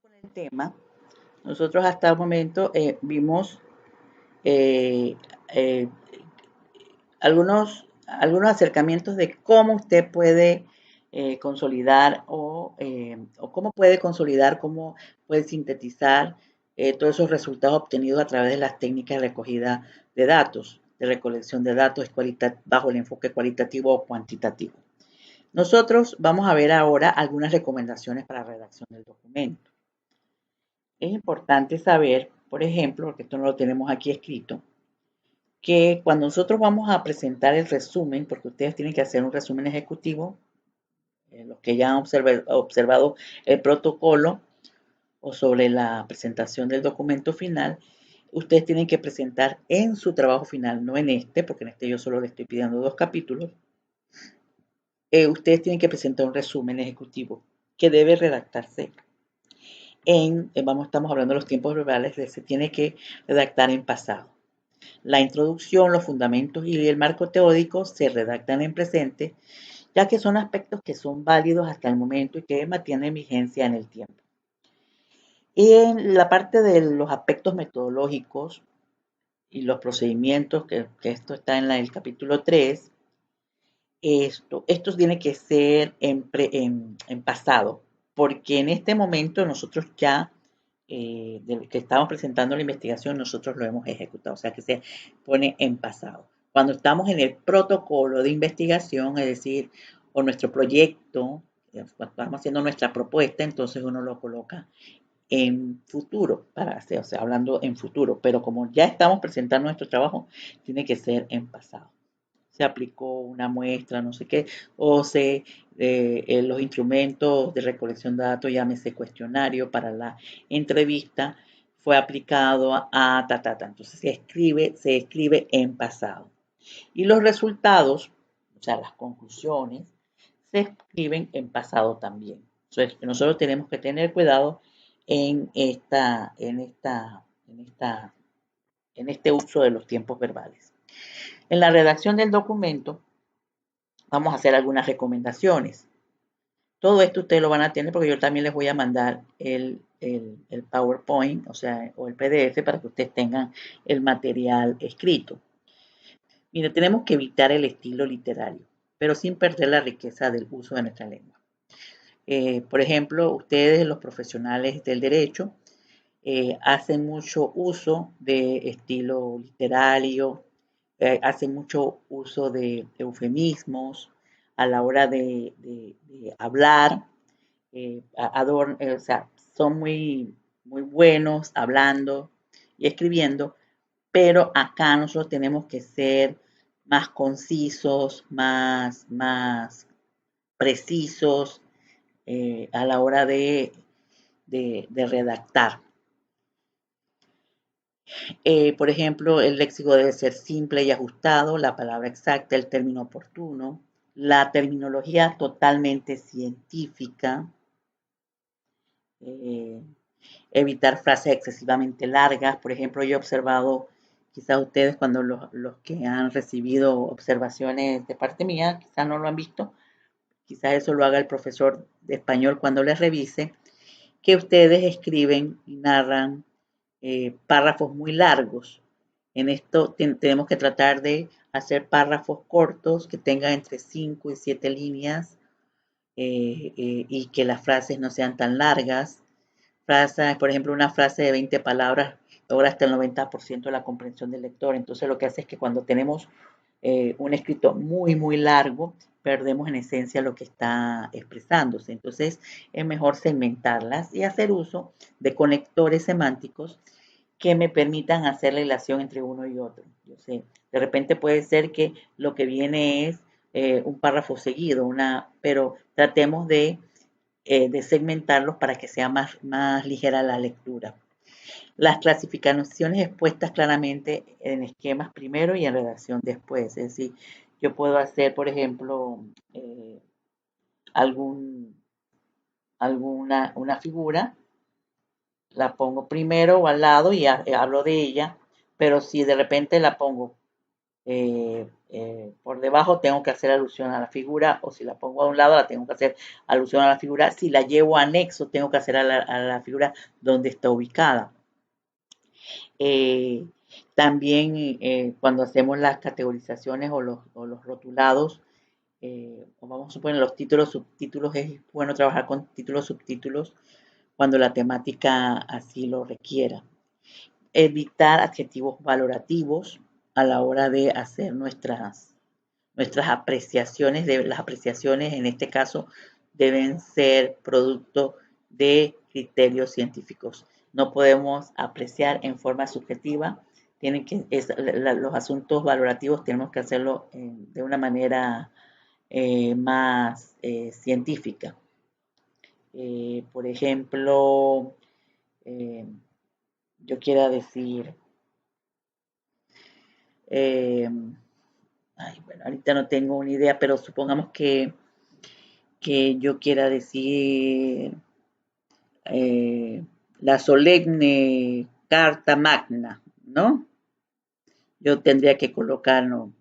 con el tema, nosotros hasta el momento vimos eh, eh, algunos acercamientos de cómo usted puede consolidar o cómo puede consolidar, cómo puede sintetizar todos esos resultados obtenidos a través de las técnicas de recogida de datos, de recolección de datos bajo el enfoque cualitativo o cuantitativo. Nosotros vamos a ver ahora algunas recomendaciones para la redacción del documento. Es importante saber, por ejemplo, porque esto no lo tenemos aquí escrito, que cuando nosotros vamos a presentar el resumen, porque ustedes tienen que hacer un resumen ejecutivo, los que ya han observado el protocolo o sobre la presentación del documento final, ustedes tienen que presentar en su trabajo final, no en este, porque en este yo solo le estoy pidiendo 2 capítulos, ustedes tienen que presentar un resumen ejecutivo que debe redactarse estamos hablando de los tiempos verbales, se tiene que redactar en pasado. La introducción, los fundamentos y el marco teórico se redactan en presente, ya que son aspectos que son válidos hasta el momento y que mantienen vigencia en el tiempo. Y en la parte de los aspectos metodológicos y los procedimientos, que esto está en el capítulo 3, esto tiene que ser en pasado, porque en este momento nosotros ya del que estamos presentando la investigación, nosotros lo hemos ejecutado, o sea que se pone en pasado. Cuando estamos en el protocolo de investigación, es decir, o nuestro proyecto, cuando estamos haciendo nuestra propuesta, entonces uno lo coloca en futuro, para hacer, o sea, hablando en futuro, pero como ya estamos presentando nuestro trabajo, tiene que ser en pasado. Se aplicó una muestra, no sé qué, o los instrumentos de recolección de datos, llámese cuestionario para la entrevista, fue aplicado a ta. Entonces se escribe en pasado. Y los resultados, o sea, las conclusiones, se escriben en pasado también. Entonces, nosotros tenemos que tener cuidado en este uso de los tiempos verbales. En la redacción del documento vamos a hacer algunas recomendaciones. Todo esto ustedes lo van a tener porque yo también les voy a mandar el PowerPoint, o sea, o el PDF para que ustedes tengan el material escrito. Mire, tenemos que evitar el estilo literario, pero sin perder la riqueza del uso de nuestra lengua. Por ejemplo, ustedes, los profesionales del derecho, hacen mucho uso de estilo literario, hacen mucho uso de eufemismos a la hora de hablar, o sea, son muy buenos hablando y escribiendo, pero acá nosotros tenemos que ser más concisos, más precisos a la hora de redactar. Por ejemplo, el léxico debe ser simple y ajustado, la palabra exacta, el término oportuno, la terminología totalmente científica, eh, evitar frases excesivamente largas. Por ejemplo, yo he observado, quizás ustedes cuando los que han recibido observaciones de parte mía, quizás no lo han visto, quizás eso lo haga el profesor de español cuando les revise, que ustedes escriben y narran párrafos muy largos. En esto tenemos que tratar de hacer párrafos cortos que tengan entre 5 y 7 líneas y que las frases no sean tan largas. Frases, por ejemplo, una frase de 20 palabras logra hasta el 90% de la comprensión del lector. Entonces lo que hace es que cuando tenemos un escrito muy largo, perdemos en esencia lo que está expresándose. Entonces es mejor segmentarlas y hacer uso de conectores semánticos que me permitan hacer la relación entre uno y otro. Yo sé, de repente puede ser que lo que viene es un párrafo seguido, pero tratemos de segmentarlos para que sea más ligera la lectura. Las clasificaciones expuestas claramente en esquemas primero y en redacción después. Es decir, yo puedo hacer, por ejemplo, algún, una figura, la pongo primero o al lado y hablo de ella, pero si de repente la pongo por debajo tengo que hacer alusión a la figura, o si la pongo a un lado la tengo que hacer alusión a la figura. Si la llevo a anexo tengo que hacer a la figura donde está ubicada. Eh, También cuando hacemos las categorizaciones o los rotulados, o vamos a suponer los títulos, subtítulos, es bueno trabajar con títulos, subtítulos cuando la temática así lo requiera. Evitar adjetivos valorativos a la hora de hacer nuestras apreciaciones. Las apreciaciones en este caso deben ser producto de criterios científicos. No podemos apreciar en forma subjetiva. Los asuntos valorativos tenemos que hacerlo de una manera más científica. Por ejemplo, eh, yo quiera decir, eh, ay, bueno, ahorita no tengo una idea, pero supongamos que yo quiera decir la solemne Carta Magna, ¿no? Yo tendría que colocar, ¿no?,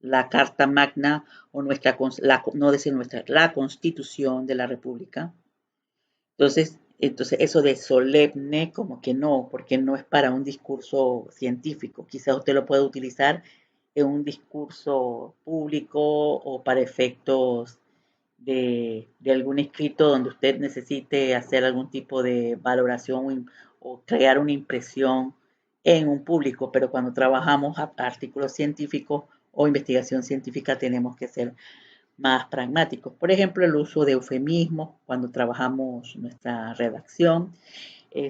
la Carta Magna o no decir nuestra, la Constitución de la República. Entonces eso de solemne como que no, porque no es para un discurso científico. Quizás usted lo puede utilizar en un discurso público o para efectos de algún escrito donde usted necesite hacer algún tipo de valoración o crear una impresión en un público, pero cuando trabajamos artículos científicos o investigación científica tenemos que ser más pragmáticos. Por ejemplo, el uso de eufemismos cuando trabajamos nuestra redacción.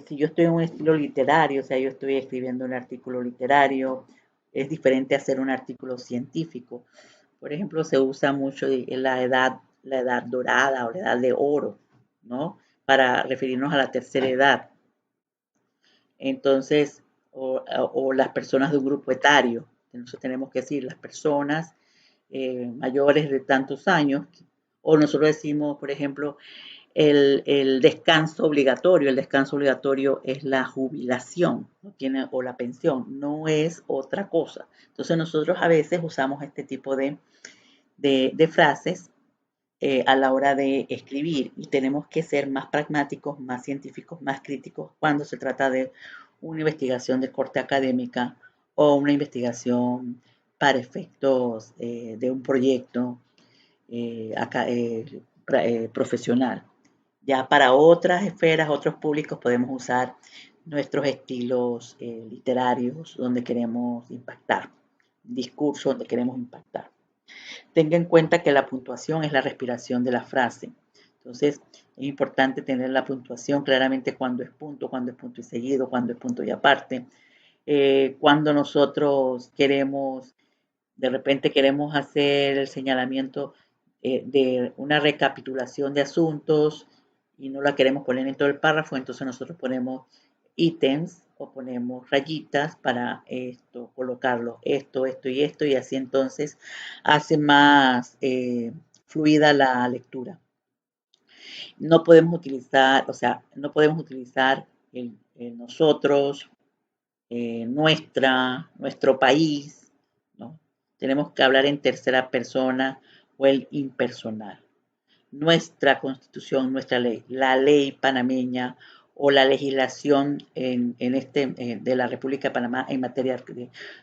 Si yo estoy en un estilo literario, o sea, yo estoy escribiendo un artículo literario, es diferente a hacer un artículo científico. Por ejemplo, se usa mucho la edad dorada o la edad de oro, ¿no? Para referirnos a la tercera edad. Entonces, o las personas de un grupo etario. Entonces tenemos que decir las personas mayores de tantos años, o nosotros decimos, por ejemplo, el descanso obligatorio. El descanso obligatorio es la jubilación, ¿no? O la pensión, no es otra cosa. Entonces nosotros a veces usamos este tipo de frases a la hora de escribir y tenemos que ser más pragmáticos, más científicos, más críticos cuando se trata de una investigación de corte académica o una investigación para efectos de un proyecto acá, profesional. Ya para otras esferas, otros públicos, podemos usar nuestros estilos literarios donde queremos impactar, discurso donde queremos impactar. Tenga en cuenta que la puntuación es la respiración de la frase. Entonces, es importante tener la puntuación claramente cuando es punto y seguido, cuando es punto y aparte. Cuando nosotros queremos, de repente queremos hacer el señalamiento de una recapitulación de asuntos y no la queremos poner en todo el párrafo, entonces nosotros ponemos ítems o ponemos rayitas para esto, colocarlo, esto y así entonces hace más fluida la lectura. No podemos utilizar, o sea, no podemos utilizar el nosotros, nuestro país, ¿no? Tenemos que hablar en tercera persona o el impersonal. Nuestra constitución, nuestra ley, la ley panameña o la legislación de la República de Panamá en materia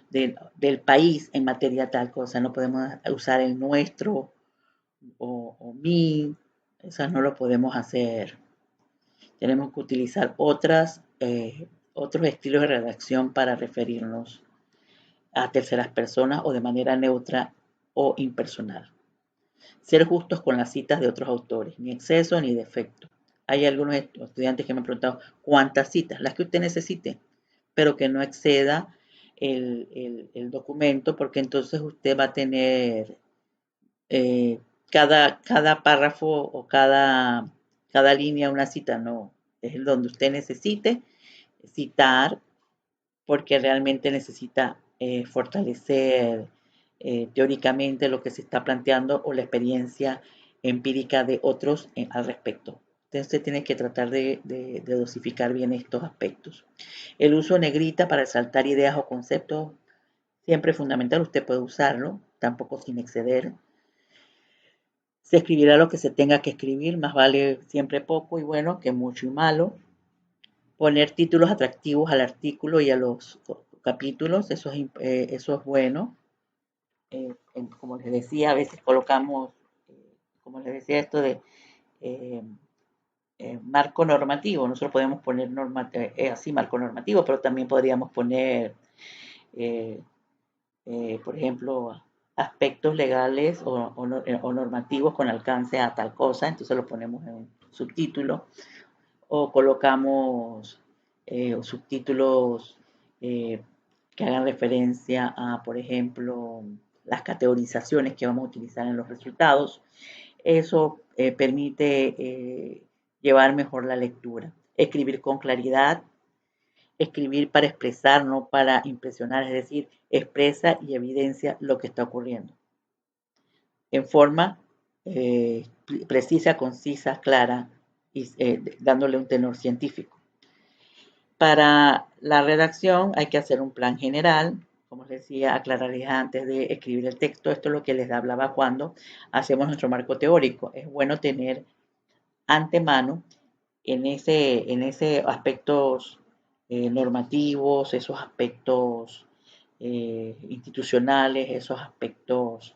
del país en materia tal cosa. No podemos usar el nuestro o mi, eso no lo podemos hacer. Tenemos que utilizar otros estilos de redacción para referirnos a terceras personas o de manera neutra o impersonal. Ser justos con las citas de otros autores, ni exceso ni defecto. Hay algunos estudiantes que me han preguntado cuántas citas, las que usted necesite, pero que no exceda el documento, porque entonces usted va a tener eh, cada párrafo o cada línea una cita, no, es el donde usted necesite citar porque realmente necesita fortalecer teóricamente lo que se está planteando o la experiencia empírica de otros al respecto. Entonces tiene que tratar de dosificar bien estos aspectos. El uso de negrita para resaltar ideas o conceptos siempre es fundamental, usted puede usarlo. tampoco sin exceder. Se escribirá lo que se tenga que escribir, más vale siempre poco y bueno que mucho y malo. Poner títulos atractivos al artículo y a los capítulos, eso es bueno. Como les decía, a veces colocamos, como les decía, esto de eh, marco normativo. Nosotros podemos poner así marco normativo, pero también podríamos poner, eh, por ejemplo, aspectos legales o normativos con alcance a tal cosa. Entonces lo ponemos en subtítulo o colocamos subtítulos eh, que hagan referencia a, por ejemplo, las categorizaciones que vamos a utilizar en los resultados. Eso permite llevar mejor la lectura. Escribir con claridad, escribir para expresar, no para impresionar, es decir, expresa y evidencia lo que está ocurriendo. En forma precisa, concisa, clara y dándole un tenor científico. Para la redacción hay que hacer un plan general, como les decía, aclararles antes de escribir el texto. Esto es lo que les hablaba cuando hacemos nuestro marco teórico. Es bueno tener antemano en ese aspectos normativos, esos aspectos institucionales, esos aspectos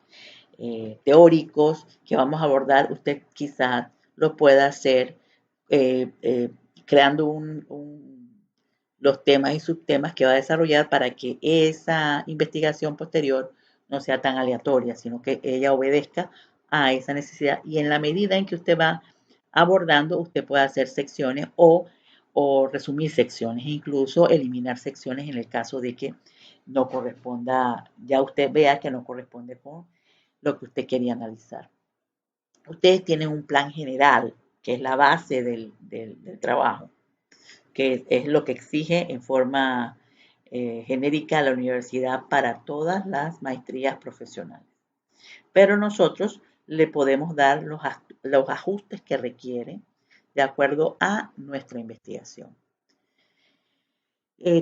teóricos que vamos a abordar, usted quizás lo pueda hacer eh, eh, creando los temas y subtemas que va a desarrollar para que esa investigación posterior no sea tan aleatoria, sino que ella obedezca a esa necesidad y en la medida en que usted va abordando, usted puede hacer secciones o resumir secciones, incluso eliminar secciones en el caso de que no corresponda, ya usted vea que no corresponde con lo que usted quería analizar. Ustedes tienen un plan general, que es la base del trabajo, que es lo que exige en forma genérica la universidad para todas las maestrías profesionales. Pero nosotros le podemos dar los ajustes que requiere de acuerdo a nuestra investigación.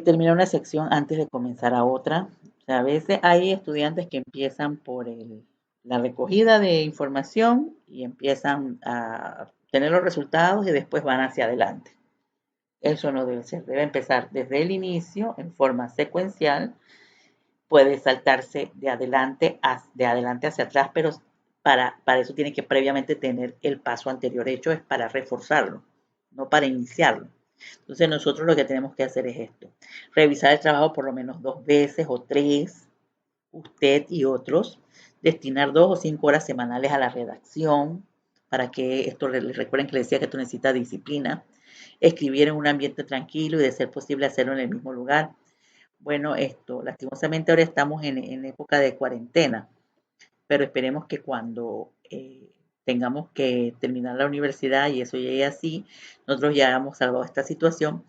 Terminar una sección antes de comenzar a otra. O sea, a veces hay estudiantes que empiezan por la recogida de información y empiezan a tener los resultados y después van hacia adelante. Eso no debe ser, debe empezar desde el inicio en forma secuencial, puede saltarse de adelante hacia atrás, pero para eso tiene que previamente tener el paso anterior hecho, es para reforzarlo, no para iniciarlo. Entonces nosotros lo que tenemos que hacer es esto, revisar el trabajo por lo menos 2 veces o 3, usted y otros, destinar 2 o 5 horas semanales a la redacción, para que esto, recuerden que les decía que esto necesita disciplina, escribir en un ambiente tranquilo y de ser posible hacerlo en el mismo lugar. Bueno, esto, lastimosamente ahora estamos en época de cuarentena, pero esperemos que cuando tengamos que terminar la universidad y eso llegue así, nosotros ya hemos salvado esta situación,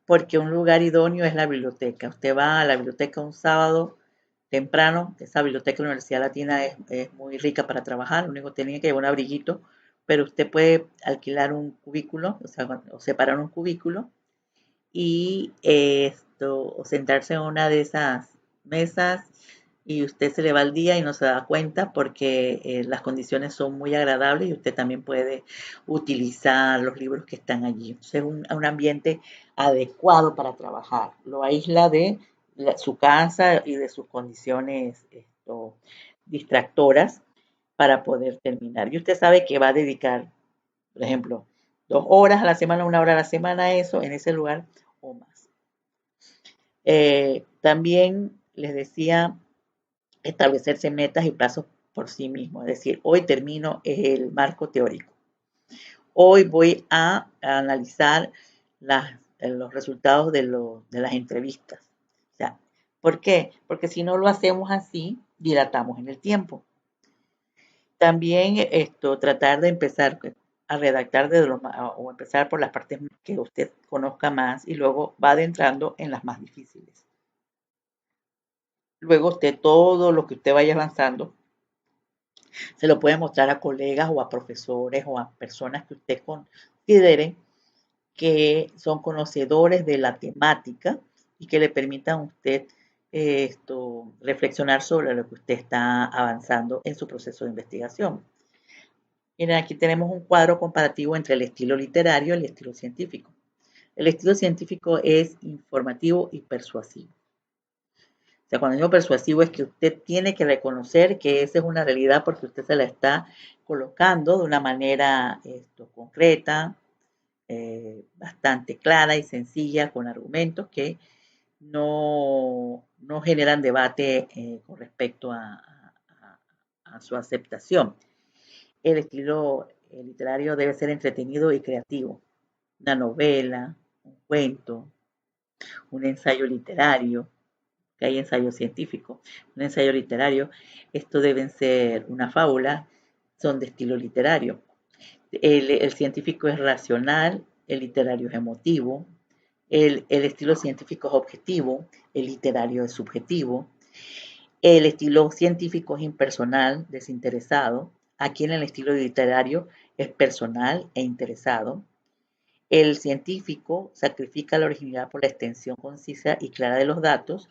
porque un lugar idóneo es la biblioteca. Usted va a la biblioteca un sábado temprano, esa biblioteca de la Universidad Latina es muy rica para trabajar, lo único que tiene que llevar un abriguito, pero usted puede alquilar un cubículo, o sea, o separar un cubículo y esto, o sentarse en una de esas mesas y usted se le va el día y no se da cuenta porque las condiciones son muy agradables y usted también puede utilizar los libros que están allí. Es un ambiente adecuado para trabajar. Lo aísla de su casa y de sus condiciones distractoras para poder terminar. Y usted sabe que va a dedicar, por ejemplo, 2 horas a la semana, 1 hora a la semana a eso, en ese lugar o más. También les decía establecerse metas y plazos por sí mismo, es decir, hoy termino el marco teórico. Hoy voy a analizar los resultados de las entrevistas. O sea, ¿por qué? Porque si no lo hacemos así, dilatamos en el tiempo. También tratar de empezar a redactar o empezar por las partes que usted conozca más y luego va adentrando en las más difíciles. Luego usted todo lo que usted vaya avanzando se lo puede mostrar a colegas o a profesores o a personas que usted considere que son conocedores de la temática y que le permitan a usted reflexionar sobre lo que usted está avanzando en su proceso de investigación. Miren, aquí tenemos un cuadro comparativo entre el estilo literario y el estilo científico. El estilo científico es informativo y persuasivo. O sea, cuando digo persuasivo es que usted tiene que reconocer que esa es una realidad porque usted se la está colocando de una manera concreta, bastante clara y sencilla, con argumentos que no generan debate con respecto a su aceptación. El estilo literario debe ser entretenido y creativo. Una novela, un cuento, un ensayo literario, que hay ensayo científico, un ensayo literario, esto deben ser una fábula, son de estilo literario. El científico es racional, el literario es emotivo, el estilo científico es objetivo, el literario es subjetivo, el estilo científico es impersonal, desinteresado, aquí en el estilo literario es personal e interesado. El científico sacrifica la originalidad por la extensión concisa y clara de los datos.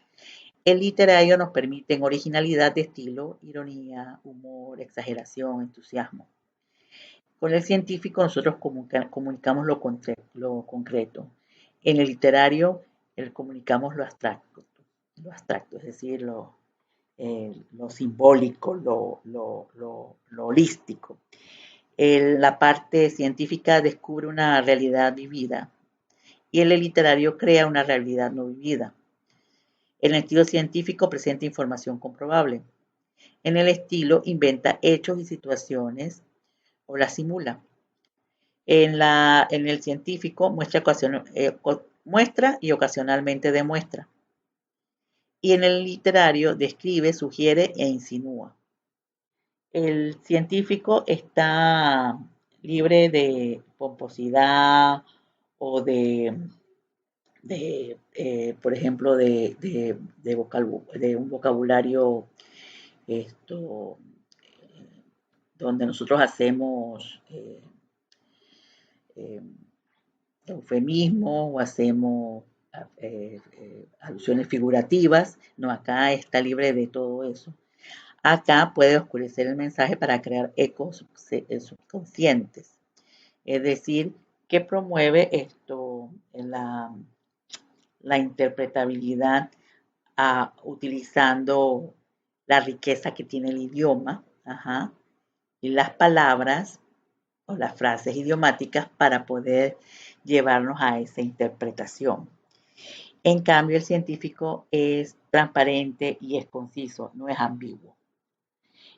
El literario nos permite en originalidad de estilo, ironía, humor, exageración, entusiasmo. Con el científico nosotros comunicamos lo concreto. En el literario comunicamos lo abstracto, es decir, lo simbólico, lo holístico. La parte científica descubre una realidad vivida y el literario crea una realidad no vivida. En el estilo científico presenta información comprobable. En el estilo inventa hechos y situaciones o las simula. En el científico muestra y ocasionalmente demuestra. Y en el literario describe, sugiere e insinúa. El científico está libre de pomposidad o por ejemplo, de un vocabulario esto, donde nosotros hacemos eufemismos o hacemos alusiones figurativas. No, acá está libre de todo eso. Acá puede oscurecer el mensaje para crear ecos subconscientes. Es decir, que promueve la interpretabilidad utilizando la riqueza que tiene el idioma, y las palabras o las frases idiomáticas para poder llevarnos a esa interpretación. En cambio, el científico es transparente y es conciso, no es ambiguo.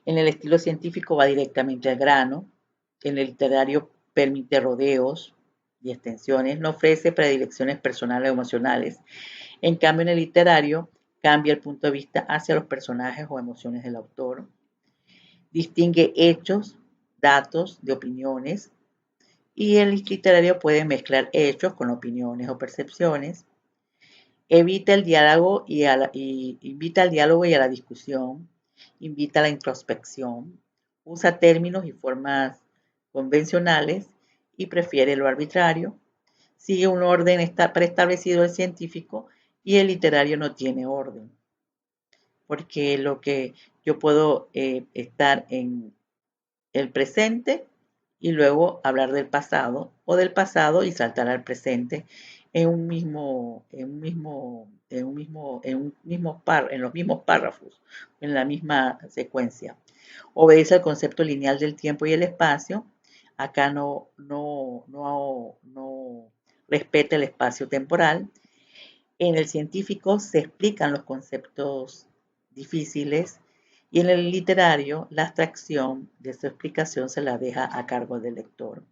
En el estilo científico va directamente al grano, en el literario permite rodeos y extensiones, no ofrece predilecciones personales o emocionales. En cambio, en el literario cambia el punto de vista hacia los personajes o emociones del autor, distingue hechos, datos de opiniones, y el literario puede mezclar hechos con opiniones o percepciones, evita el diálogo invita al diálogo y a la discusión, invita a la introspección, usa términos y formas convencionales y prefiere lo arbitrario, sigue un orden preestablecido el científico y el literario no tiene orden, porque lo que yo puedo estar en el presente y luego hablar del pasado o del pasado y saltar al presente en los mismos párrafos, en la misma secuencia. Obedece al concepto lineal del tiempo y el espacio. Acá no respeta el espacio temporal. En el científico se explican los conceptos difíciles y en el literario la abstracción de su explicación se la deja a cargo del lector.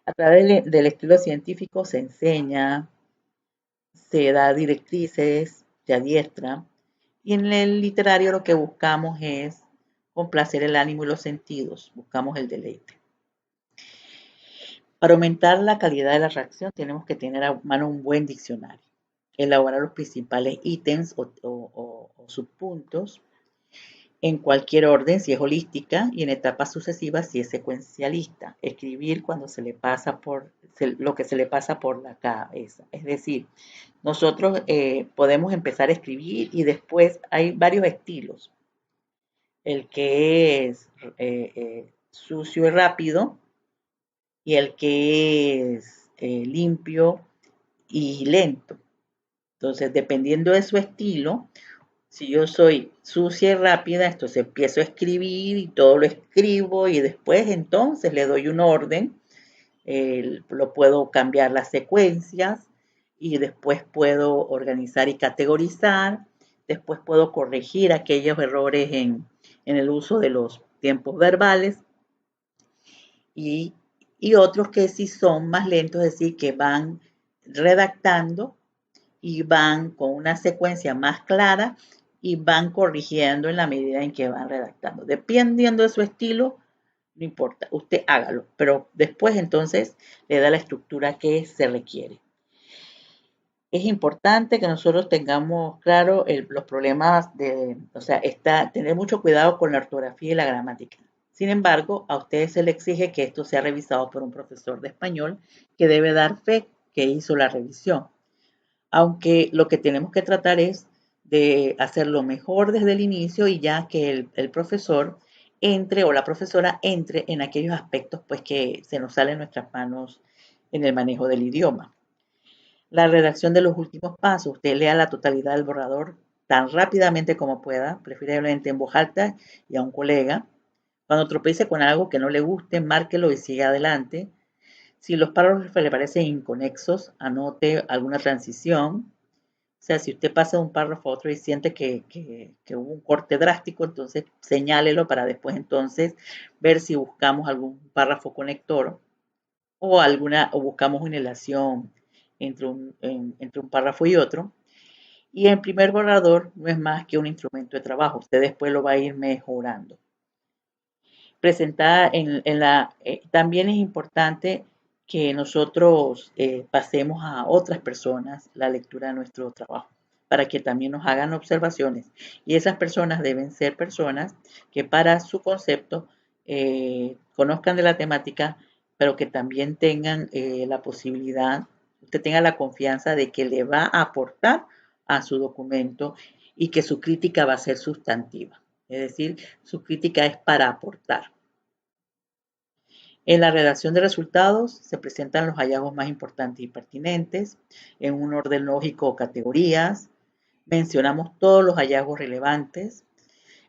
A través del estilo científico se enseña, se da directrices, se adiestra, y en el literario lo que buscamos es complacer el ánimo y los sentidos, buscamos el deleite. Para aumentar la calidad de la reacción tenemos que tener a mano un buen diccionario, elaborar los principales ítems o subpuntos en cualquier orden si es holística y en etapas sucesivas si es secuencialista. Escribir cuando se le pasa lo que se le pasa por la cabeza. Es decir, nosotros podemos empezar a escribir y después hay varios estilos. El que es sucio y rápido y el que es limpio y lento. Entonces, dependiendo de su estilo, si yo soy sucia y rápida, entonces empiezo a escribir y todo lo escribo y después entonces le doy un orden, lo puedo cambiar las secuencias y después puedo organizar y categorizar, después puedo corregir aquellos errores en el uso de los tiempos verbales y, y otros que sí son más lentos, es decir, que van redactando y van con una secuencia más clara y van corrigiendo en la medida en que van redactando. Dependiendo de su estilo, no importa, usted hágalo, pero después entonces le da la estructura que se requiere. Es importante que nosotros tengamos claro los problemas o sea, tener mucho cuidado con la ortografía y la gramática. Sin embargo, a ustedes se les exige que esto sea revisado por un profesor de español que debe dar fe que hizo la revisión. Aunque lo que tenemos que tratar es de hacerlo mejor desde el inicio y ya que el profesor entre o la profesora entre en aquellos aspectos pues que se nos salen nuestras manos en el manejo del idioma. La redacción de los últimos pasos, usted lea la totalidad del borrador tan rápidamente como pueda, preferiblemente en voz alta y a un colega. Cuando tropiece con algo que no le guste, márquelo y siga adelante. Si los párrafos le parecen inconexos, anote alguna transición. O sea, si usted pasa de un párrafo a otro y siente que hubo un corte drástico, entonces señálelo para después entonces ver si buscamos algún párrafo conector o buscamos una relación entre un párrafo y otro. Y el primer borrador no es más que un instrumento de trabajo. Usted después lo va a ir mejorando. Presentada también es importante que nosotros pasemos a otras personas la lectura de nuestro trabajo para que también nos hagan observaciones. Y esas personas deben ser personas que para su concepto conozcan de la temática, pero que también tengan la posibilidad, usted tenga la confianza de que le va a aportar a su documento y que su crítica va a ser sustantiva. Es decir, su crítica es para aportar. En la redacción de resultados se presentan los hallazgos más importantes y pertinentes en un orden lógico o categorías. Mencionamos todos los hallazgos relevantes.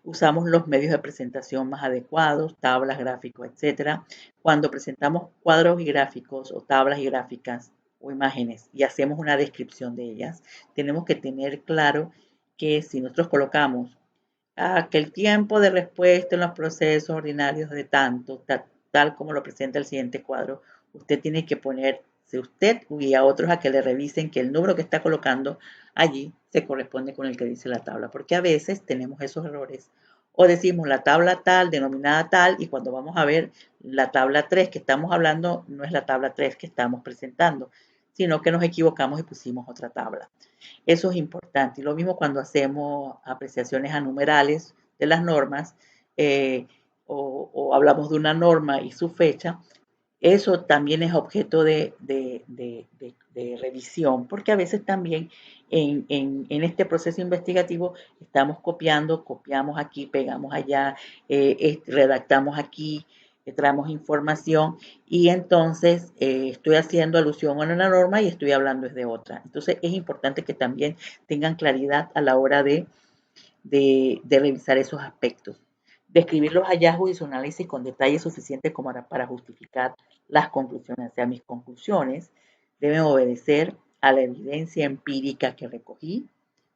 Usamos los medios de presentación más adecuados, tablas, gráficos, etc. Cuando presentamos cuadros y gráficos o tablas y gráficas o imágenes y hacemos una descripción de ellas, tenemos que tener claro que si nosotros colocamos que el tiempo de respuesta en los procesos ordinarios de tanto, tal como lo presenta el siguiente cuadro, usted tiene que poner, si usted y a otros a que le revisen que el número que está colocando allí se corresponde con el que dice la tabla, porque a veces tenemos esos errores. O decimos la tabla tal, denominada tal, y cuando vamos a ver la tabla 3 que estamos hablando, no es la tabla 3 que estamos presentando, sino que nos equivocamos y pusimos otra tabla. Eso es importante. Y lo mismo cuando hacemos apreciaciones a numerales de las normas o hablamos de una norma y su fecha, eso también es objeto de revisión, porque a veces también en este proceso investigativo estamos copiamos aquí, pegamos allá, redactamos aquí, traemos información y entonces estoy haciendo alusión a una norma y estoy hablando de otra. Entonces es importante que también tengan claridad a la hora de revisar esos aspectos. Describir los hallazgos y su análisis con detalle suficiente como para justificar las conclusiones. O sea, mis conclusiones deben obedecer a la evidencia empírica que recogí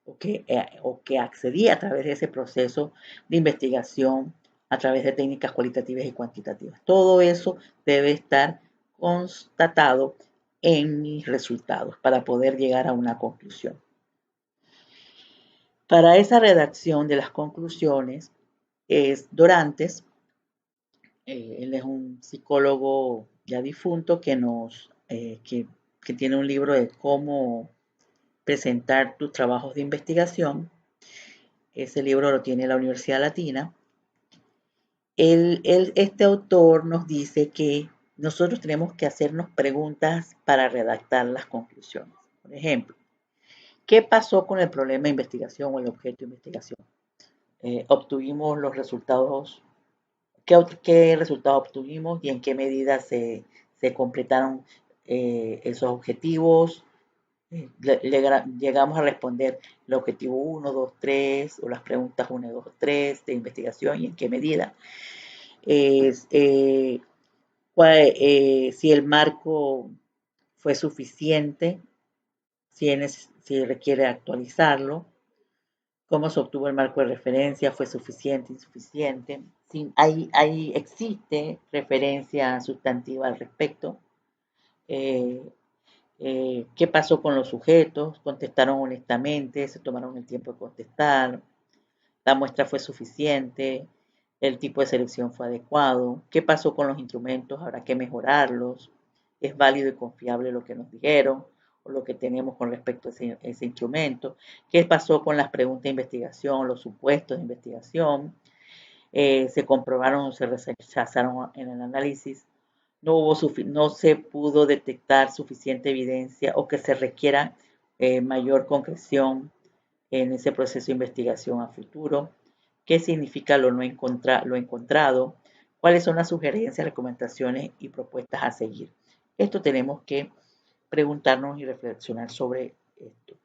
o que accedí a través de ese proceso de investigación, a través de técnicas cualitativas y cuantitativas. Todo eso debe estar constatado en mis resultados para poder llegar a una conclusión. Para esa redacción de las conclusiones es Dorantes, él es un psicólogo ya difunto que tiene un libro de cómo presentar tus trabajos de investigación. ese libro lo tiene la Universidad Latina. Este autor nos dice que nosotros tenemos que hacernos preguntas para redactar las conclusiones. Por ejemplo, ¿qué pasó con el problema de investigación o el objeto de investigación? Obtuvimos los resultados, ¿qué resultados obtuvimos y en qué medida se completaron esos objetivos? Llegamos a responder el objetivo 1, 2, 3 o las preguntas 1, 2, 3 de investigación y en qué medida. Eh, si el marco fue suficiente, si requiere actualizarlo, cómo se obtuvo el marco de referencia, fue suficiente, insuficiente, si existe referencia sustantiva al respecto, eh, qué pasó con los sujetos, contestaron honestamente, se tomaron el tiempo de contestar, la muestra fue suficiente, el tipo de selección fue adecuado, qué pasó con los instrumentos, habrá que mejorarlos, es válido y confiable lo que nos dijeron o lo que tenemos con respecto a ese instrumento, qué pasó con las preguntas de investigación, los supuestos de investigación, se comprobaron o se rechazaron en el análisis, no se pudo detectar suficiente evidencia o que se requiera mayor concreción en ese proceso de investigación a futuro, qué significa lo encontrado, cuáles son las sugerencias, recomendaciones y propuestas a seguir. Esto tenemos que preguntarnos y reflexionar sobre esto.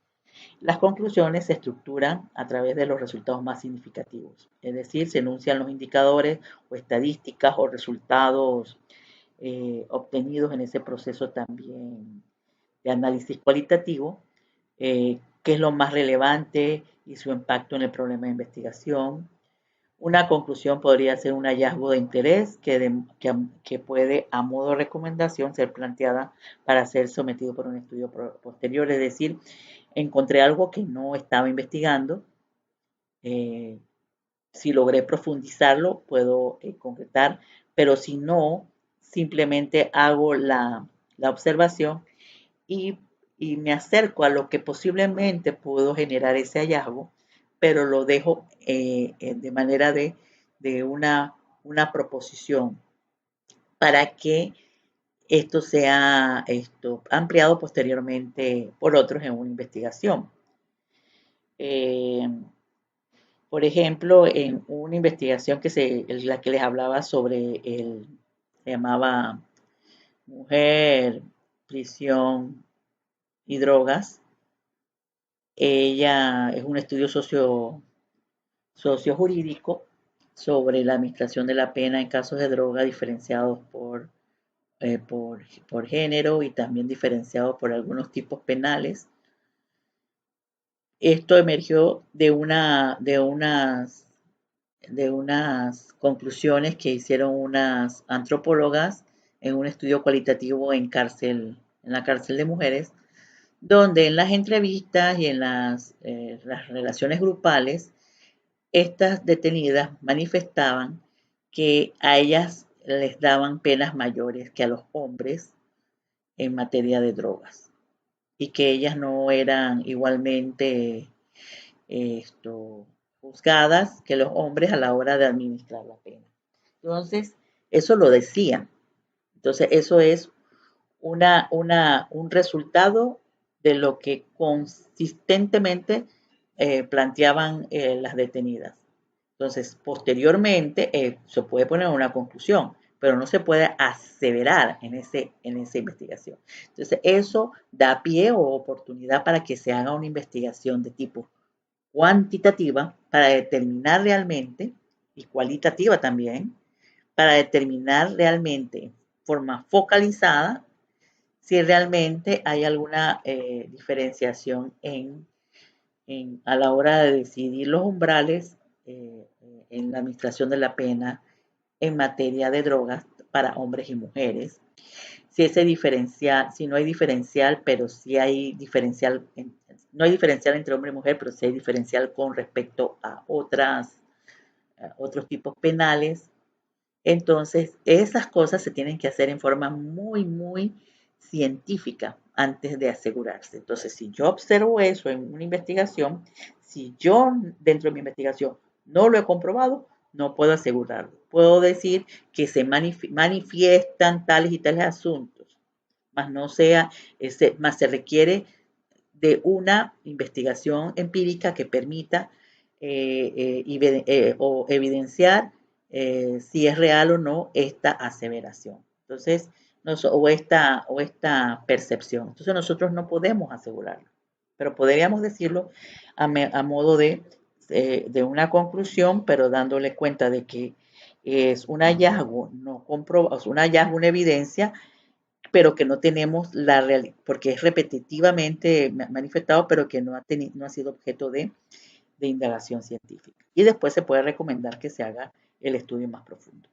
Las conclusiones se estructuran a través de los resultados más significativos, es decir, se enuncian los indicadores o estadísticas o resultados obtenidos en ese proceso también de análisis cualitativo, qué es lo más relevante y su impacto en el problema de investigación. Una conclusión podría ser un hallazgo de interés que puede, a modo de recomendación, ser planteada para ser sometido por un estudio posterior. Es decir, encontré algo que no estaba investigando. Si logré profundizarlo, puedo concretar, pero si no, simplemente hago la observación y, y me acerco a lo que posiblemente puedo generar ese hallazgo, pero lo dejo de manera de una proposición para que esto sea ampliado posteriormente por otros en una investigación. Por ejemplo, en una investigación la que les hablaba sobre se llamaba Mujer, Prisión y Drogas. Ella es un estudio sociojurídico sobre la administración de la pena en casos de droga diferenciados por género y también diferenciados por algunos tipos penales. Esto emergió de unas conclusiones que hicieron unas antropólogas en un estudio cualitativo en la cárcel de mujeres, donde en las entrevistas y en las relaciones grupales, estas detenidas manifestaban que a ellas les daban penas mayores que a los hombres en materia de drogas y que ellas no eran igualmente juzgadas que los hombres a la hora de administrar la pena. Entonces, eso lo decían. Entonces, eso es un resultado de lo que consistentemente planteaban las detenidas. Entonces, posteriormente se puede poner una conclusión, pero no se puede aseverar en esa investigación. Entonces, eso da pie o oportunidad para que se haga una investigación de tipo cuantitativa para determinar realmente, y cualitativa también, para determinar realmente de forma focalizada si realmente hay alguna diferenciación a la hora de decidir los umbrales en la administración de la pena en materia de drogas para hombres y mujeres. Si ese diferencial, si no hay diferencial, pero sí hay diferencial, no hay diferencial entre hombre y mujer, pero sí hay diferencial con respecto a otros tipos penales. Entonces, esas cosas se tienen que hacer en forma muy, muy científica antes de asegurarse. Entonces, si yo observo eso en una investigación, si yo dentro de mi investigación no lo he comprobado, no puedo asegurarlo. Puedo decir que se manifiestan tales y tales asuntos, más no sea, más se requiere de una investigación empírica que permita o evidenciar si es real o no esta aseveración. Entonces, o esta percepción. Entonces nosotros no podemos asegurarlo, pero podríamos decirlo a modo de una conclusión, pero dándole cuenta de que es un hallazgo, no comprobado, es un hallazgo, una evidencia, pero que no tenemos la realidad, porque es repetitivamente manifestado, pero que no ha sido objeto de indagación científica. Y después se puede recomendar que se haga el estudio más profundo.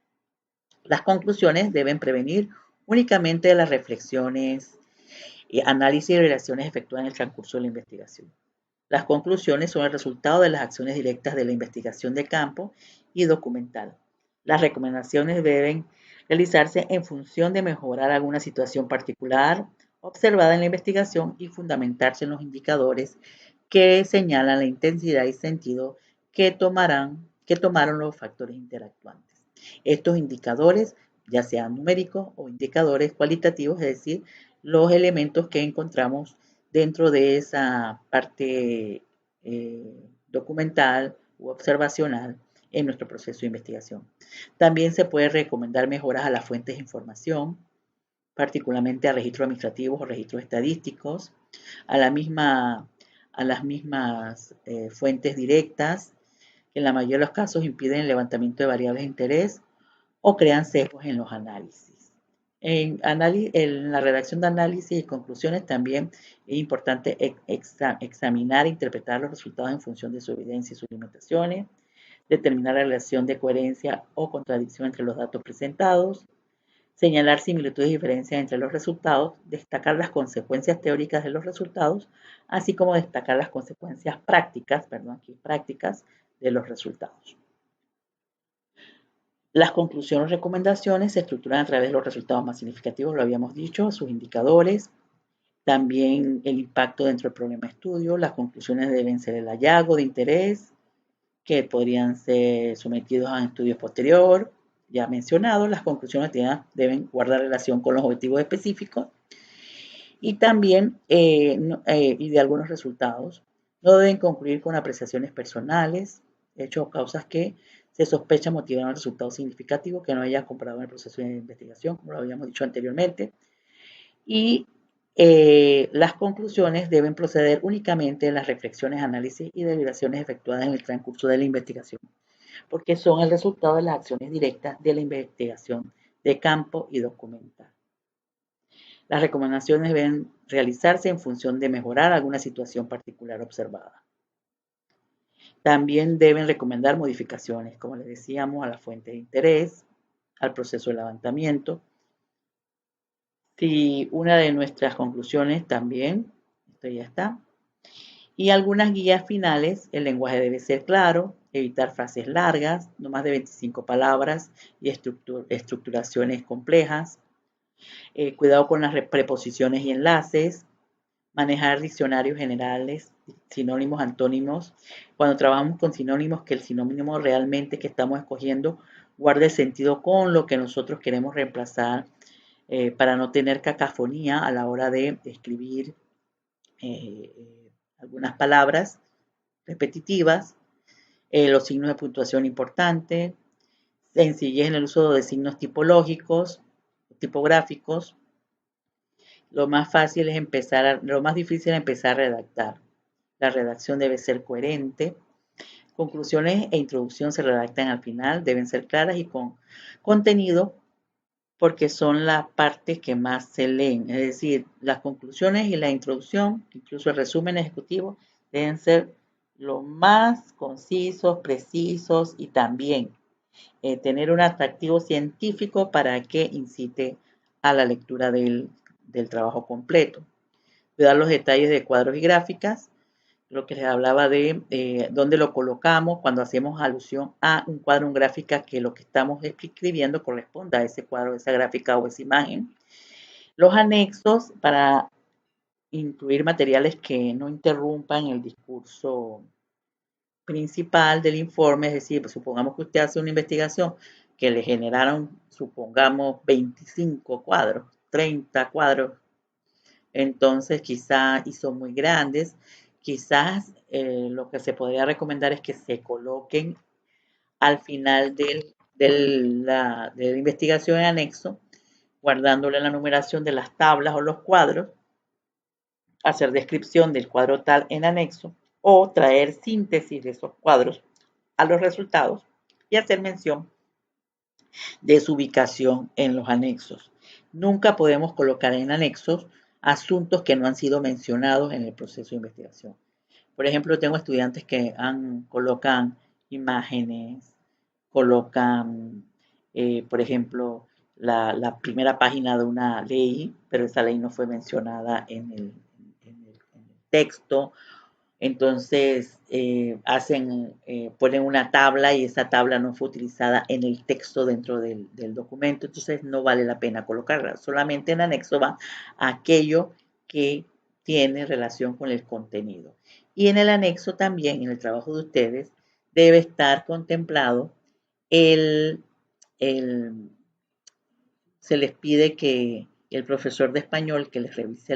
Las conclusiones deben prevenir únicamente las reflexiones, análisis y relaciones efectuadas en el transcurso de la investigación. Las conclusiones son el resultado de las acciones directas de la investigación de campo y documental. Las recomendaciones deben realizarse en función de mejorar alguna situación particular observada en la investigación y fundamentarse en los indicadores que señalan la intensidad y sentido que tomaron los factores interactuantes. Estos indicadores, ya sean numéricos o indicadores cualitativos, es decir, los elementos que encontramos dentro de esa parte documental u observacional en nuestro proceso de investigación. También se puede recomendar mejoras a las fuentes de información, particularmente a registros administrativos o registros estadísticos, a, a las mismas fuentes directas, que en la mayoría de los casos impiden el levantamiento de variables de interés o crean sesgos en los análisis. En la redacción de análisis y conclusiones también es importante examinar e interpretar los resultados en función de su evidencia y sus limitaciones, determinar la relación de coherencia o contradicción entre los datos presentados, señalar similitudes y diferencias entre los resultados, destacar las consecuencias teóricas de los resultados, así como destacar las consecuencias prácticas de los resultados. Las conclusiones y recomendaciones se estructuran a través de los resultados más significativos, lo habíamos dicho, sus indicadores, también el impacto dentro del problema de estudio. Las conclusiones deben ser el hallazgo de interés, que podrían ser sometidos a estudios posterior, ya mencionado. Las conclusiones deben guardar relación con los objetivos específicos y también y de algunos resultados. No deben concluir con apreciaciones personales, hechos o causas que se sospecha motivaron resultados significativos que no haya comprobado en el proceso de investigación, como lo habíamos dicho anteriormente. Y las conclusiones deben proceder únicamente de las reflexiones, análisis y deliberaciones efectuadas en el transcurso de la investigación, porque son el resultado de las acciones directas de la investigación de campo y documental. Las recomendaciones deben realizarse en función de mejorar alguna situación particular observada. También deben recomendar modificaciones, como les decíamos, a la fuente de interés, al proceso de levantamiento. Si una de nuestras conclusiones también, esto ya está, y algunas guías finales, el lenguaje debe ser claro, evitar frases largas, no más de 25 palabras y estructuraciones complejas, cuidado con las preposiciones y enlaces, manejar diccionarios generales, sinónimos, antónimos. Cuando trabajamos con sinónimos, que el sinónimo realmente que estamos escogiendo guarde sentido con lo que nosotros queremos reemplazar para no tener cacofonía a la hora de escribir algunas palabras repetitivas, los signos de puntuación importantes, sencillez en el uso de signos tipológicos, tipográficos. Lo más difícil es empezar a redactar. La redacción debe ser coherente. Conclusiones e introducción se redactan al final, deben ser claras y con contenido, porque son las partes que más se leen. Es decir, las conclusiones y la introducción, incluso el resumen ejecutivo, deben ser lo más concisos, precisos y también tener un atractivo científico para que incite a la lectura del trabajo completo. Cuidar los detalles de cuadros y gráficas, lo que les hablaba de dónde lo colocamos cuando hacemos alusión a un cuadro, una gráfica, que lo que estamos escribiendo corresponda a ese cuadro, esa gráfica o esa imagen. Los anexos para incluir materiales que no interrumpan el discurso principal del informe, es decir, pues, supongamos que usted hace una investigación que le generaron, supongamos, 25 cuadros, 30 cuadros, entonces quizás, y son muy grandes, quizás lo que se podría recomendar es que se coloquen al final de la investigación en anexo, guardándole la numeración de las tablas o los cuadros, hacer descripción del cuadro tal en anexo o traer síntesis de esos cuadros a los resultados y hacer mención de su ubicación en los anexos. Nunca podemos colocar en anexos asuntos que no han sido mencionados en el proceso de investigación. Por ejemplo, tengo estudiantes que colocan imágenes, colocan, por ejemplo, la primera página de una ley, pero esa ley no fue mencionada en el texto. Entonces, ponen una tabla y esa tabla no fue utilizada en el texto dentro del documento, entonces no vale la pena colocarla. Solamente en anexo va aquello que tiene relación con el contenido. Y en el anexo también, en el trabajo de ustedes, debe estar contemplado el, el se les pide que el profesor de español que les revise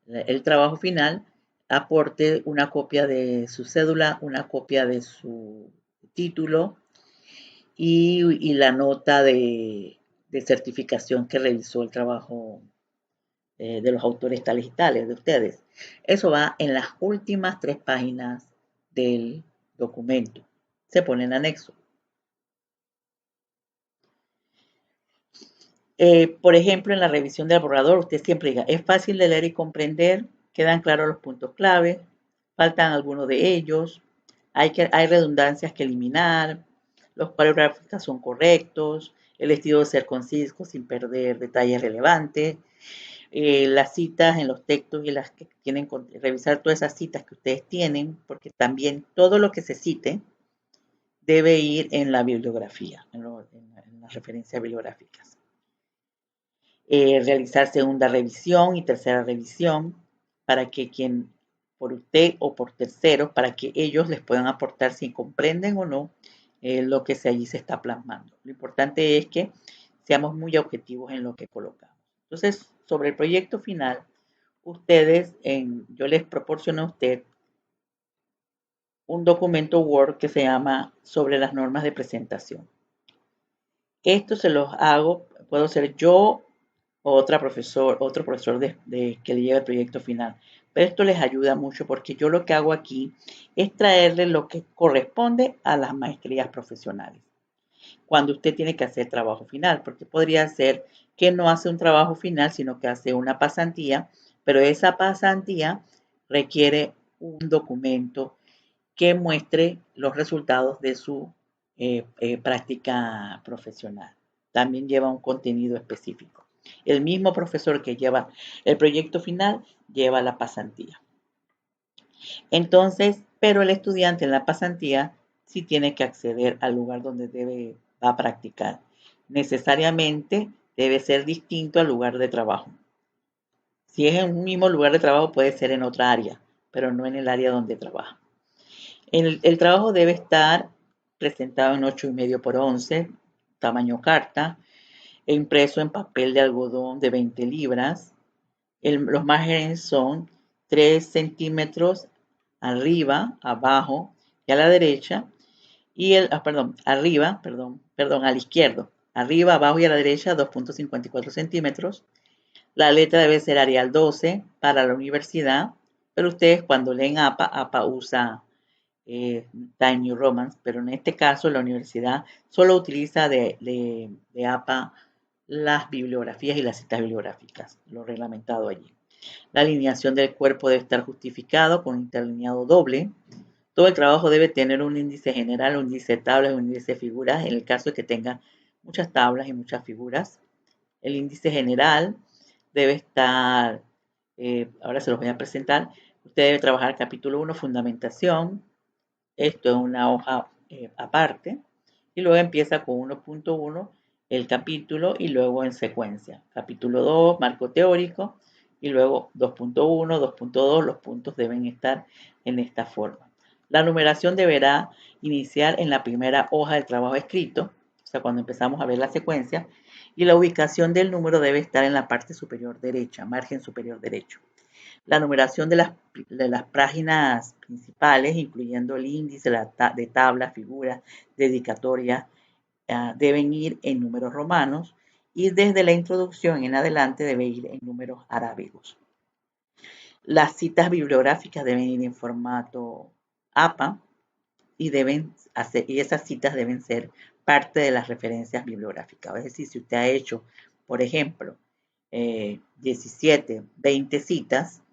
el trabajo final aporte una copia de su cédula, una copia de su título y la nota de certificación que realizó el trabajo de los autores tales y tales de ustedes. Eso va en las últimas 3 páginas del documento. Se pone en anexo. Por ejemplo, en la revisión del borrador, usted siempre diga, es fácil de leer y comprender, quedan claros los puntos clave, faltan algunos de ellos, hay redundancias que eliminar, los cuadros gráficos son correctos, el estilo de ser conciso sin perder detalles relevantes, las citas en los textos y las que tienen, revisar todas esas citas que ustedes tienen, porque también todo lo que se cite debe ir en la bibliografía, en las referencias bibliográficas. Realizar segunda revisión y tercera revisión para que por usted o por terceros, para que ellos les puedan aportar si comprenden o no lo que allí se está plasmando. Lo importante es que seamos muy objetivos en lo que colocamos. Entonces, sobre el proyecto final, yo les proporciono a usted un documento Word que se llama sobre las normas de presentación. Esto se los hago, puedo ser yo o otro profesor que le lleve el proyecto final. Pero esto les ayuda mucho porque yo lo que hago aquí es traerle lo que corresponde a las maestrías profesionales. Cuando usted tiene que hacer trabajo final, porque podría ser que no hace un trabajo final, sino que hace una pasantía, pero esa pasantía requiere un documento que muestre los resultados de su práctica profesional. También lleva un contenido específico. El mismo profesor que lleva el proyecto final lleva la pasantía. Entonces, pero el estudiante en la pasantía sí tiene que acceder al lugar donde va a practicar. Necesariamente debe ser distinto al lugar de trabajo. Si es en un mismo lugar de trabajo, puede ser en otra área, pero no en el área donde trabaja. El trabajo debe estar presentado en 8,5 por 11, tamaño carta, e impreso en papel de algodón de 20 libras. Los márgenes son 3 centímetros arriba, abajo y a la derecha. Al izquierdo. Arriba, abajo y a la derecha 2,54 centímetros. La letra debe ser Arial 12 para la universidad, pero ustedes cuando leen APA usa Time New Roman, pero en este caso la universidad solo utiliza de APA las bibliografías y las citas bibliográficas, lo reglamentado allí. La alineación del cuerpo debe estar justificado con interlineado doble. Todo el trabajo debe tener un índice general, un índice de tablas, un índice de figuras, en el caso de que tenga muchas tablas y muchas figuras. El índice general debe estar, ahora se los voy a presentar. Usted debe trabajar capítulo 1, fundamentación. Esto es una hoja aparte. Y luego empieza con 1.1, el capítulo y luego en secuencia. Capítulo 2, marco teórico, y luego 2.1, 2.2, los puntos deben estar en esta forma. La numeración deberá iniciar en la primera hoja del trabajo escrito, o sea, cuando empezamos a ver la secuencia, y la ubicación del número debe estar en la parte superior derecha, margen superior derecho. La numeración de las páginas principales, incluyendo el índice de tablas, figuras, dedicatorias, deben ir en números romanos y desde la introducción en adelante debe ir en números arábigos. Las citas bibliográficas deben ir en formato APA y esas citas deben ser parte de las referencias bibliográficas. Es decir, si usted ha hecho, por ejemplo, 17, 20 citas,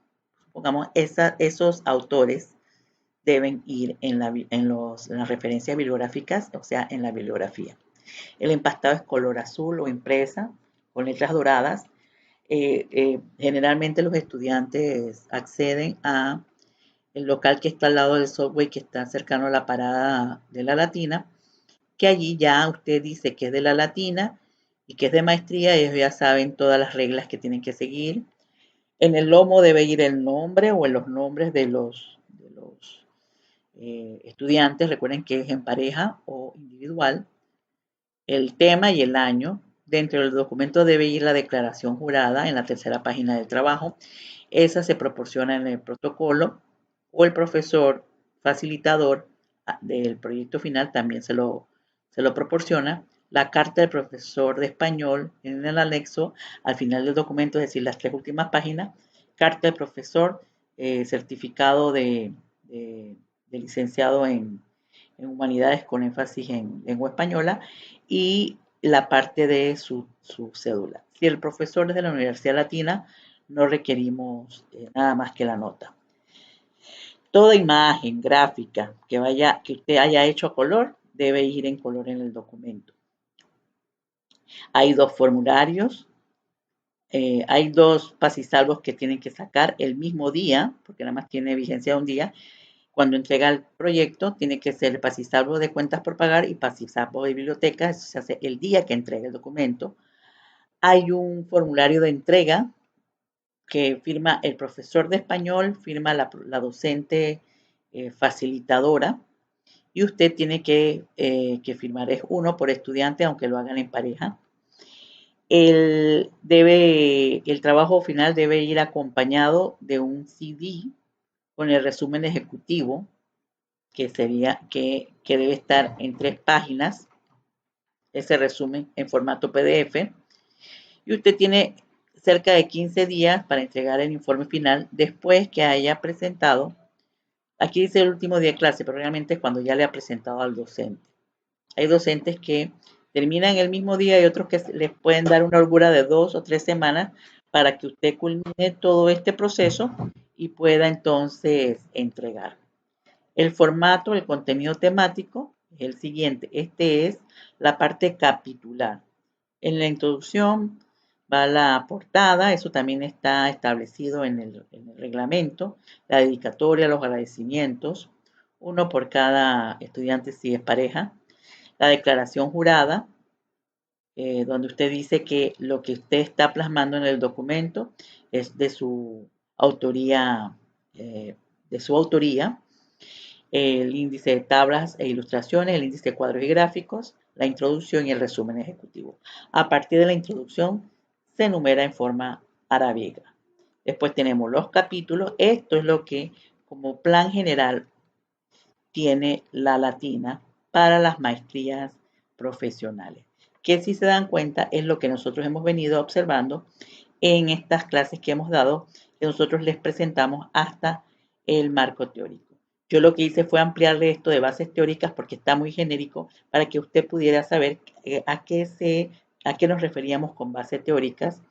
supongamos, esos autores deben ir en las referencias bibliográficas, o sea, en la bibliografía. El empastado es color azul o impresa con letras doradas. Generalmente los estudiantes acceden a el local que está al lado del subway, que está cercano a la parada de la Latina, que allí ya usted dice que es de la Latina y que es de maestría, ellos ya saben todas las reglas que tienen que seguir. En el lomo debe ir el nombre o en los nombres de los estudiantes, recuerden que es en pareja o individual, el tema y el año. Dentro del documento debe ir la declaración jurada en la tercera página del trabajo. Esa se proporciona en el protocolo o el profesor facilitador del proyecto final también se lo proporciona. La carta del profesor de español en el anexo al final del documento, es decir, las 3 últimas páginas. Carta del profesor, certificado de licenciado en humanidades con énfasis en lengua española y la parte de su cédula. Si el profesor es de la Universidad Latina, no requerimos nada más que la nota. Toda imagen gráfica que usted haya hecho a color debe ir en color en el documento. Hay 2 formularios, hay 2 pasisalvos que tienen que sacar el mismo día, porque nada más tiene vigencia un día. Cuando entrega el proyecto, tiene que ser el pasisalvo de cuentas por pagar y pasisalvo de biblioteca. Eso se hace el día que entrega el documento. Hay un formulario de entrega que firma el profesor de español, firma la docente facilitadora y usted tiene que firmar. Es uno por estudiante, aunque lo hagan en pareja. El trabajo final debe ir acompañado de un CD con el resumen ejecutivo, que debe estar en 3 páginas, ese resumen en formato PDF, y usted tiene cerca de 15 días para entregar el informe final después que haya presentado, aquí dice el último día de clase, pero realmente es cuando ya le ha presentado al docente. Hay docentes que terminan el mismo día y otros que les pueden dar una holgura de 2 o 3 semanas para que usted culmine todo este proceso y pueda entonces entregar. El formato, el contenido temático es el siguiente. Este es la parte capitular. En la introducción va la portada, eso también está establecido en el reglamento, la dedicatoria, los agradecimientos, uno por cada estudiante si es pareja, la declaración jurada, donde usted dice que lo que usted está plasmando en el documento es de su autoría, el índice de tablas e ilustraciones, el índice de cuadros y gráficos, la introducción y el resumen ejecutivo. A partir de la introducción se enumera en forma arábiga. Después tenemos los capítulos. Esto es lo que como plan general tiene la Latina para las maestrías profesionales, que si se dan cuenta es lo que nosotros hemos venido observando en estas clases que hemos dado, que nosotros les presentamos hasta el marco teórico. Yo lo que hice fue ampliarle esto de bases teóricas porque está muy genérico para que usted pudiera saber a qué nos referíamos con bases teóricas,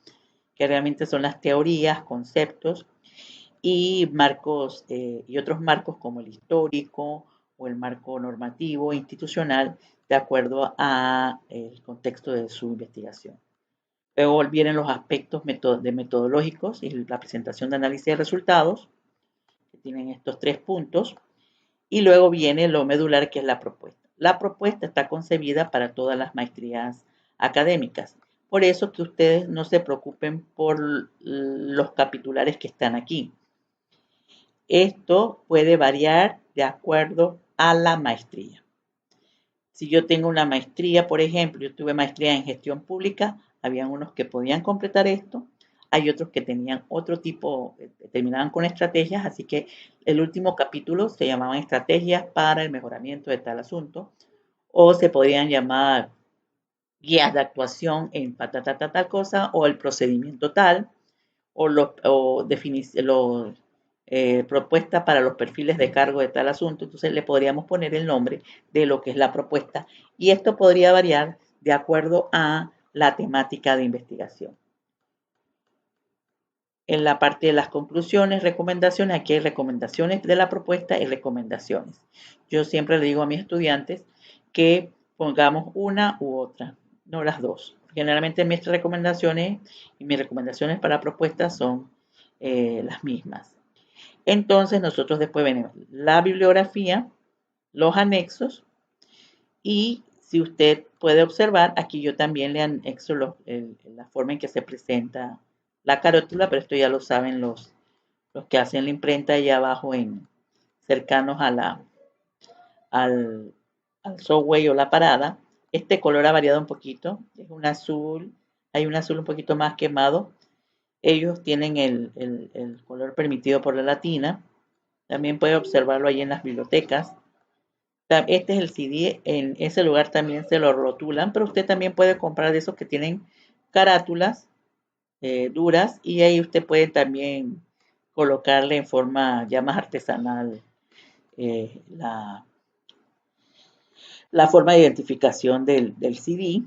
que realmente son las teorías, conceptos y marcos y otros marcos como el histórico o el marco normativo institucional de acuerdo a el contexto de su investigación. Luego vienen los aspectos metodológicos y la presentación de análisis de resultados, que tienen estos 3 puntos. Y luego viene lo medular, que es la propuesta. La propuesta está concebida para todas las maestrías académicas. Por eso que ustedes no se preocupen por los capitulares que están aquí. Esto puede variar de acuerdo a la maestría. Si yo tengo una maestría, por ejemplo, yo tuve maestría en gestión pública, habían unos que podían completar esto, hay otros que tenían otro tipo, terminaban con estrategias, así que el último capítulo se llamaban estrategias para el mejoramiento de tal asunto, o se podían llamar guías de actuación en tal cosa, o el procedimiento tal, o propuestas para los perfiles de cargo de tal asunto. Entonces le podríamos poner el nombre de lo que es la propuesta y esto podría variar de acuerdo a la temática de investigación. En la parte de las conclusiones, recomendaciones, aquí hay recomendaciones de la propuesta y recomendaciones. Yo siempre le digo a mis estudiantes que pongamos una u otra, no las dos. Generalmente mis recomendaciones y mis recomendaciones para propuestas son las mismas. Entonces nosotros después venimos la bibliografía, los anexos y si usted puede observar, aquí yo también le anexo la forma en que se presenta la carátula, pero esto ya lo saben los que hacen la imprenta allá abajo cercanos al, al subway o la parada. Este color ha variado un poquito, es un azul, hay un azul un poquito más quemado. Ellos tienen el color permitido por la latina. También puede observarlo ahí en las bibliotecas. Este es el CD, en ese lugar también se lo rotulan, pero usted también puede comprar de esos que tienen carátulas duras y ahí usted puede también colocarle en forma ya más artesanal la forma de identificación del CD.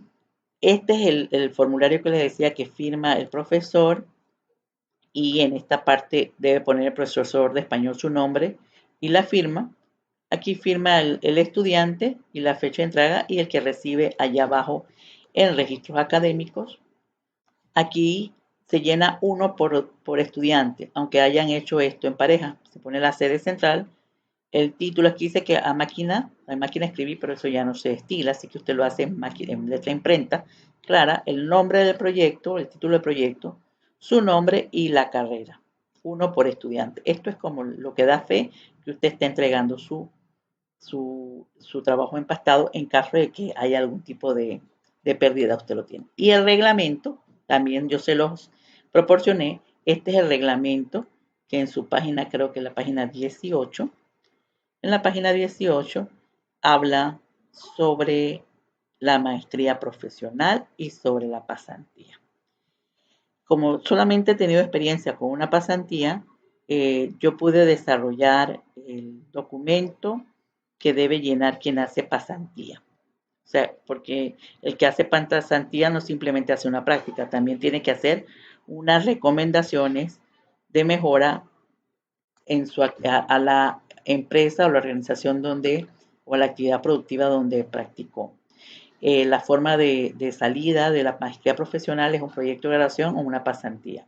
Este es el formulario que les decía que firma el profesor y en esta parte debe poner el profesor de español su nombre y la firma. Aquí firma el estudiante y la fecha de entrega y el que recibe allá abajo en registros académicos. Aquí se llena uno por estudiante, aunque hayan hecho esto en pareja. Se pone la sede central. El título aquí dice que a máquina escribir, pero eso ya no se estila, así que usted lo hace en letra imprenta clara, el nombre del proyecto, el título del proyecto, su nombre y la carrera. Uno por estudiante. Esto es como lo que da fe que usted está entregando su trabajo empastado en caso de que haya algún tipo de pérdida, usted lo tiene. Y el reglamento, también yo se los proporcioné. Este es el reglamento que en su página, creo que la página 18, en la página 18 habla sobre la maestría profesional y sobre la pasantía. Como solamente he tenido experiencia con una pasantía, yo pude desarrollar el documento que debe llenar quien hace pasantía. O sea, porque el que hace pasantía no simplemente hace una práctica, también tiene que hacer unas recomendaciones de mejora a la empresa o la organización o la actividad productiva donde practicó. La forma de salida de la maestría profesional es un proyecto de graduación o una pasantía,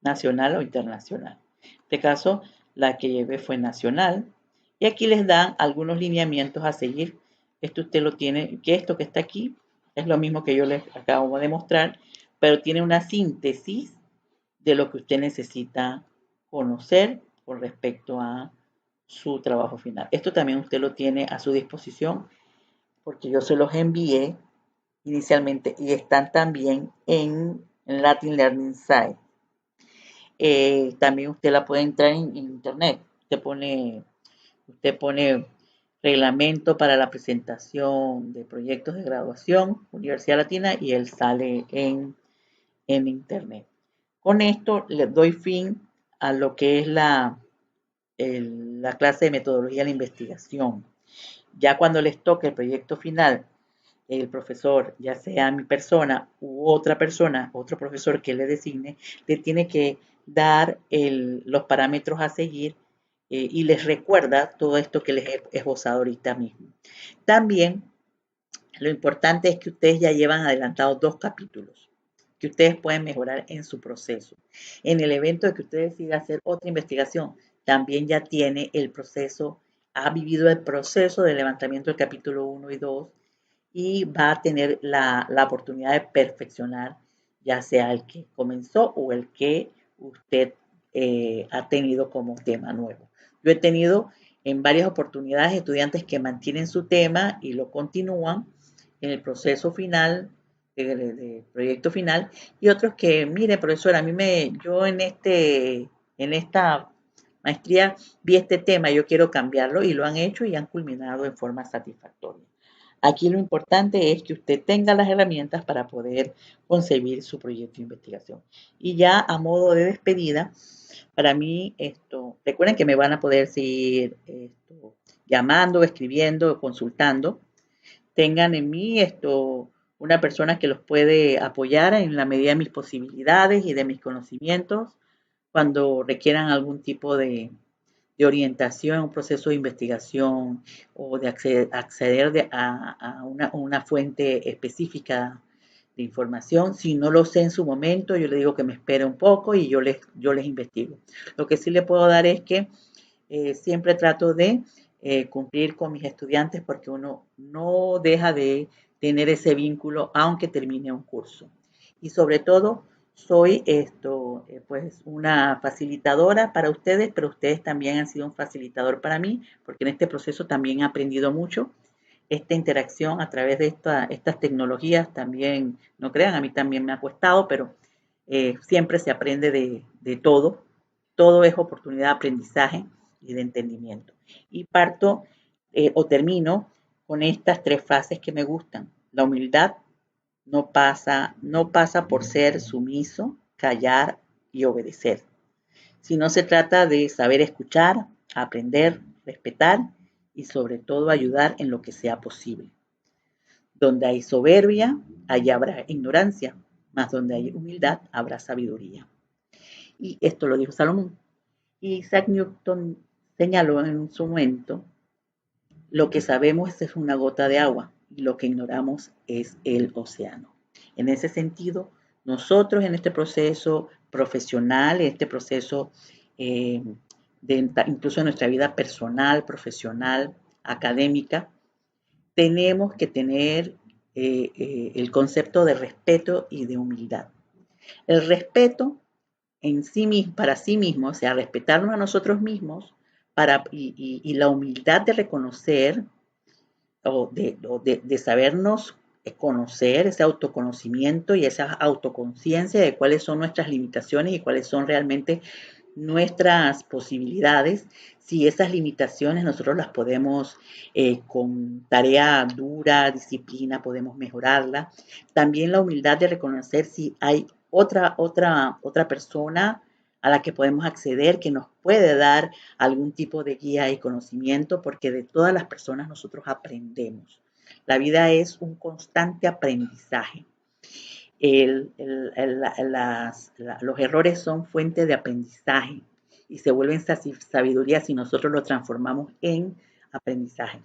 nacional o internacional. En este caso, la que llevé fue nacional. Y aquí les dan algunos lineamientos a seguir. Esto usted lo tiene, que esto que está aquí es lo mismo que yo les acabo de mostrar, pero tiene una síntesis de lo que usted necesita conocer con respecto a su trabajo final. Esto también usted lo tiene a su disposición porque yo se los envié inicialmente y están también en Latin Learning Site. También usted la puede entrar en internet. Usted pone reglamento para la presentación de proyectos de graduación, Universidad Latina, y él sale en internet. Con esto les doy fin a lo que es la clase de metodología de la investigación. Ya cuando les toque el proyecto final, el profesor, ya sea mi persona u otra persona, otro profesor que le designe, le tiene que dar los parámetros a seguir y les recuerda todo esto que les he esbozado ahorita mismo. También lo importante es que ustedes ya llevan adelantados 2 capítulos que ustedes pueden mejorar en su proceso. En el evento de que usted decida hacer otra investigación, también ya tiene el proceso, ha vivido el proceso de levantamiento del capítulo 1 y 2 y va a tener la oportunidad de perfeccionar, ya sea el que comenzó o el que usted ha tenido como tema nuevo. Yo he tenido en varias oportunidades estudiantes que mantienen su tema y lo continúan en el proceso final, de proyecto final, y otros que, mire, profesora, yo en esta maestría vi este tema, yo quiero cambiarlo, y lo han hecho y han culminado en forma satisfactoria. Aquí lo importante es que usted tenga las herramientas para poder concebir su proyecto de investigación. Y ya a modo de despedida, para mí, recuerden que me van a poder seguir llamando, escribiendo, consultando. Tengan en mí una persona que los puede apoyar en la medida de mis posibilidades y de mis conocimientos cuando requieran algún tipo de orientación, un proceso de investigación o de acceder a una fuente específica de información. Si no lo sé en su momento, yo le digo que me espere un poco y yo les investigo. Lo que sí le puedo dar es que siempre trato de cumplir con mis estudiantes porque uno no deja de tener ese vínculo aunque termine un curso. Y sobre todo, soy pues una facilitadora para ustedes, pero ustedes también han sido un facilitador para mí, porque en este proceso también he aprendido mucho. Esta interacción a través de estas tecnologías también, no crean, a mí también me ha costado, pero siempre se aprende de todo. Todo es oportunidad de aprendizaje y de entendimiento. Y parto o termino con estas tres frases que me gustan. La humildad no pasa por ser sumiso, callar y obedecer, sino se trata de saber escuchar, aprender, respetar y sobre todo ayudar en lo que sea posible. Donde hay soberbia, allí habrá ignorancia, mas donde hay humildad habrá sabiduría. Y esto lo dijo Salomón. Y Isaac Newton señaló en su momento, lo que sabemos es una gota de agua y lo que ignoramos es el océano. En ese sentido, nosotros en este proceso profesional, en este proceso incluso en nuestra vida personal, profesional, académica, tenemos que tener el concepto de respeto y de humildad. El respeto en sí mismo, para sí mismo, o sea, respetarnos a nosotros mismos y la humildad de reconocer o de sabernos conocer, ese autoconocimiento y esa autoconciencia de cuáles son nuestras limitaciones y cuáles son realmente nuestras posibilidades. Si esas limitaciones nosotros las podemos, con tarea dura, disciplina, podemos mejorarla. También la humildad de reconocer si hay otra persona a la que podemos acceder, que nos puede dar algún tipo de guía y conocimiento, porque de todas las personas nosotros aprendemos. La vida es un constante aprendizaje. Los errores son fuente de aprendizaje y se vuelven sabiduría si nosotros lo transformamos en aprendizaje.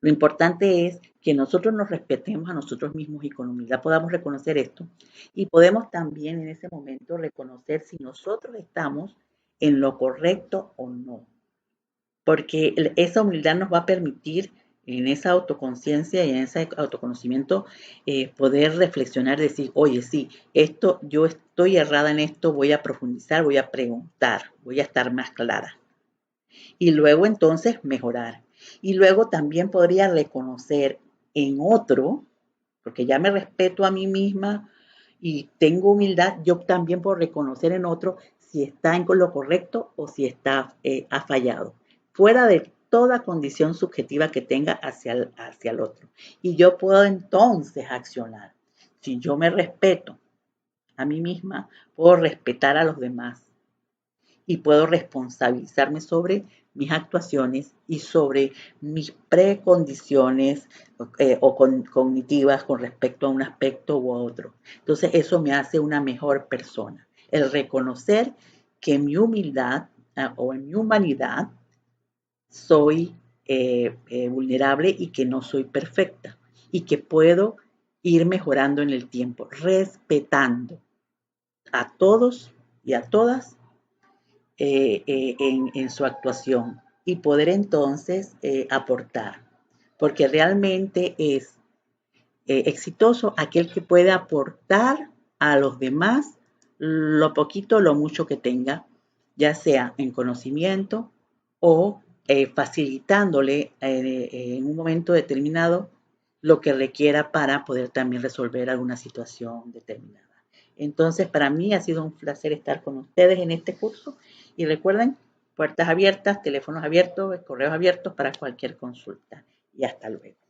Lo importante es que nosotros nos respetemos a nosotros mismos y con humildad podamos reconocer esto y podemos también en ese momento reconocer si nosotros estamos en lo correcto o no, porque esa humildad nos va a permitir en esa autoconciencia y en ese autoconocimiento poder reflexionar, decir, oye, sí, yo estoy errada en esto, voy a profundizar, voy a preguntar, voy a estar más clara. Y luego entonces mejorar. Y luego también podría reconocer en otro, porque ya me respeto a mí misma y tengo humildad, yo también puedo reconocer en otro si está en lo correcto o si ha fallado, fuera de toda condición subjetiva que tenga hacia el otro. Y yo puedo entonces accionar. Si yo me respeto a mí misma, puedo respetar a los demás y puedo responsabilizarme sobre mis actuaciones y sobre mis precondiciones cognitivas con respecto a un aspecto u otro. Entonces eso me hace una mejor persona. El reconocer que en mi humildad o en mi humanidad soy vulnerable y que no soy perfecta y que puedo ir mejorando en el tiempo, respetando a todos y a todas en su actuación y poder entonces aportar, porque realmente es exitoso aquel que puede aportar a los demás lo poquito o lo mucho que tenga, ya sea en conocimiento o facilitándole en un momento determinado lo que requiera para poder también resolver alguna situación determinada. Entonces, para mí ha sido un placer estar con ustedes en este curso y recuerden, puertas abiertas, teléfonos abiertos, correos abiertos para cualquier consulta. Y hasta luego.